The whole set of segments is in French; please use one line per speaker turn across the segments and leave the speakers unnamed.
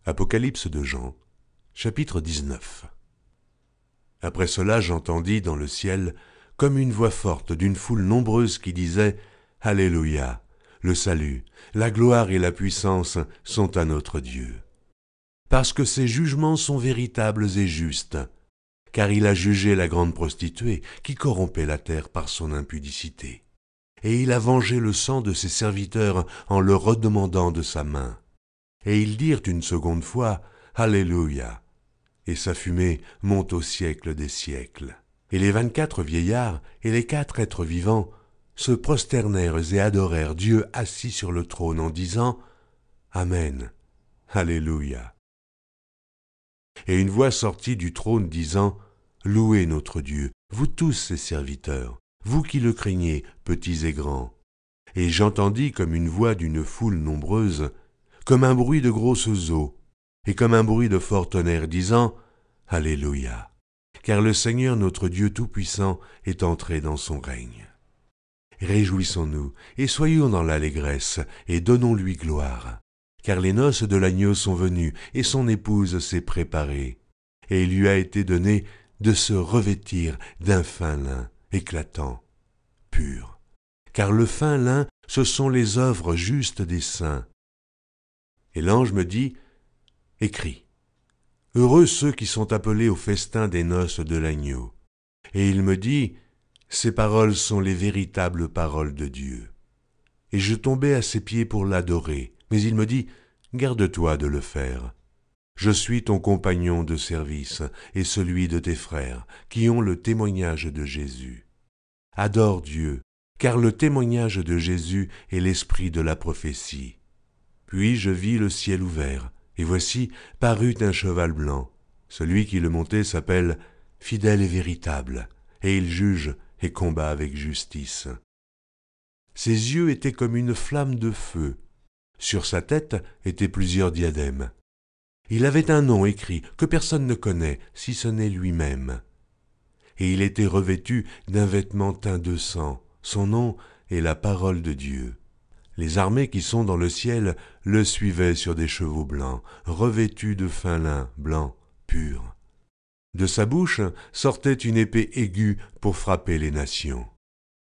Apocalypse de Jean, chapitre 19. Après cela, j'entendis dans le ciel comme une voix forte d'une foule nombreuse qui disait « Alléluia, le salut, la gloire et la puissance sont à notre Dieu. Parce que ses jugements sont véritables et justes, car il a jugé la grande prostituée qui corrompait la terre par son impudicité. Et il a vengé le sang de ses serviteurs en le redemandant de sa main. Et ils dirent une seconde fois « Alléluia !» Et sa fumée monte au siècle des siècles. Et les 24 vieillards et les 4 êtres vivants se prosternèrent et adorèrent Dieu assis sur le trône en disant « Amen, Alléluia !» Et une voix sortit du trône disant « Louez notre Dieu, vous tous ses serviteurs, vous qui le craignez, petits et grands. » Et j'entendis comme une voix d'une foule nombreuse, comme un bruit de grosses eaux, et comme un bruit de fort tonnerre, disant « Alléluia ! Car le Seigneur notre Dieu Tout-Puissant est entré dans son règne. Réjouissons-nous, et soyons dans l'allégresse, et donnons-lui gloire. Car les noces de l'agneau sont venues, et son épouse s'est préparée. Et il lui a été donné de se revêtir d'un fin lin, éclatant, pur. Car le fin lin, ce sont les œuvres justes des saints. Et l'ange me dit, « Écris, heureux ceux qui sont appelés au festin des noces de l'agneau. » Et il me dit, « Ces paroles sont les véritables paroles de Dieu. » Et je tombai à ses pieds pour l'adorer, mais il me dit, « Garde-toi de le faire. Je suis ton compagnon de service et celui de tes frères, qui ont le témoignage de Jésus. Adore Dieu, car le témoignage de Jésus est l'esprit de la prophétie. » Puis je vis le ciel ouvert, et voici parut un cheval blanc. Celui qui le montait s'appelle Fidèle et véritable, et il juge et combat avec justice. Ses yeux étaient comme une flamme de feu. Sur sa tête étaient plusieurs diadèmes. Il avait un nom écrit que personne ne connaît, si ce n'est lui-même. Et il était revêtu d'un vêtement teint de sang. Son nom est la parole de Dieu. Les armées qui sont dans le ciel le suivaient sur des chevaux blancs, revêtus de fin lin blanc, pur. De sa bouche sortait une épée aiguë pour frapper les nations.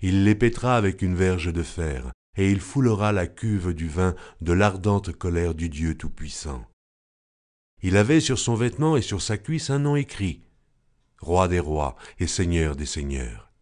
Il les pétra avec une verge de fer, et il foulera la cuve du vin de l'ardente colère du Dieu Tout-Puissant. Il avait sur son vêtement et sur sa cuisse un nom écrit, Roi des rois et Seigneur des seigneurs.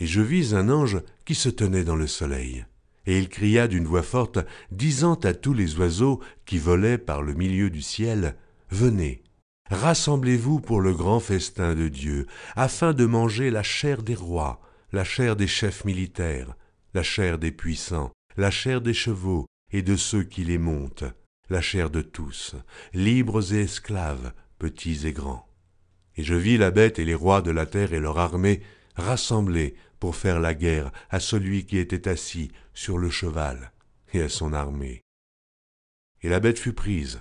Et je vis un ange qui se tenait dans le soleil. Et il cria d'une voix forte, disant à tous les oiseaux qui volaient par le milieu du ciel, « Venez, rassemblez-vous pour le grand festin de Dieu, afin de manger la chair des rois, la chair des chefs militaires, la chair des puissants, la chair des chevaux et de ceux qui les montent, la chair de tous, libres et esclaves, petits et grands. » Et je vis la bête et les rois de la terre et leur armée rassemblés pour faire la guerre à celui qui était assis sur le cheval et à son armée. Et la bête fut prise,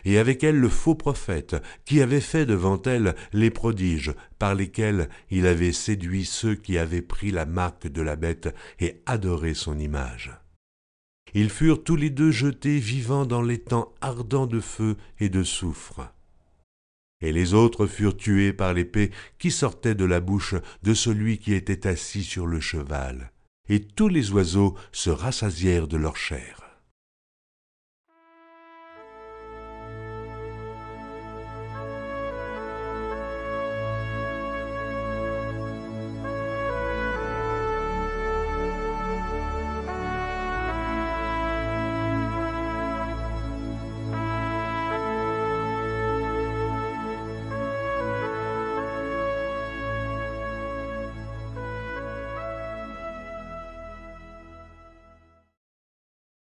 et avec elle le faux prophète qui avait fait devant elle les prodiges par lesquels il avait séduit ceux qui avaient pris la marque de la bête et adoré son image. Ils furent tous les deux jetés vivants dans l'étang ardent de feu et de soufre. Et les autres furent tués par l'épée qui sortait de la bouche de celui qui était assis sur le cheval. Et tous les oiseaux se rassasièrent de leur chair.